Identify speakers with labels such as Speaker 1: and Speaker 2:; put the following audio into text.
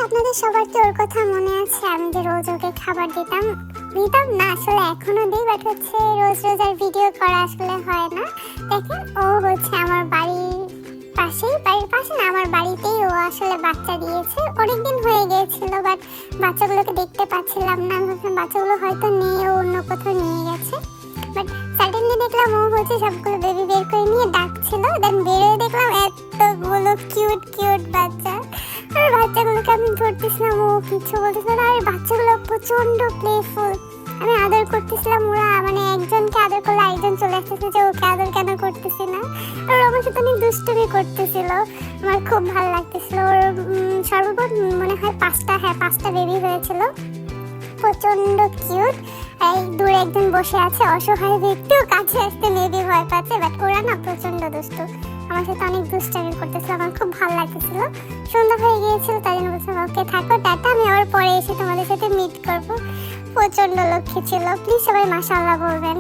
Speaker 1: আপনাদের সবার তো ওর কথা মনে আছে, আমি যে রোজ ওকে খাবার দিতাম দিতাম না, আসলে এখনো দিই, বাট হচ্ছে রোজ রোজ আর ভিডিও করা আসলে হয় না। দেখেন ও হচ্ছে আমার বাড়ির পাশে না, আমার বাড়িতেই ও আসলে বাচ্চা দিয়েছে। অনেকদিন হয়ে গিয়েছিল, বাট বাচ্চাগুলোকে দেখতে পাচ্ছিলাম না। আমি ভাবছিলাম বাচ্চাগুলো হয়তো নেই, ও অন্য কোথাও নিয়ে গেছে। বাট সাডেনলি দেখলাম ও হচ্ছে সবগুলো বেবি বের করে নিয়ে ডাকছিল। দেন বেরোয় দেখলাম এতগুলো কিউট কিউট বাচ্চা। আর বাচ্চাগুলোকে আমি ধরতেছিলাম, ও কিছু বলতেছিল না। আর বাচ্চাগুলো প্রচন্ড প্লেফুল, আমি আদর করতেছিলাম। ওরা মানে একজনকে আদর করলে আরেকজন চলে আসতেছে যে ওকে আদর কেন করতেছি না। আর আমার সাথে অনেক দুষ্টুমি করতেছিল, আমার খুব ভালো লাগতেছিল। ওর সর্বমোট মনে হয় পাঁচটা বেবি হয়েছিল, প্রচন্ড কিউট। এই দূরে একজন বসে আছে অসহায় ব্যক্তি, ও কাছে আসতে মেবি ভয় পাচ্ছে, বাট ওরা না প্রচন্ড দুষ্টু, আমার সাথে অনেক দুষ্টামি করতেছিল। আমার খুব ভালো লাগতেছিল। সন্ধ্যা হয়ে গিয়েছিল, তাই জন্য বলছিলাম ওকে থাকো টাটা, আমি আবার পরে এসে তোমাদের সাথে মিট করবো। প্রচন্ড লক্ষ্মী ছিল। প্লিজ সবাই মাশাআল্লাহ বলবেন।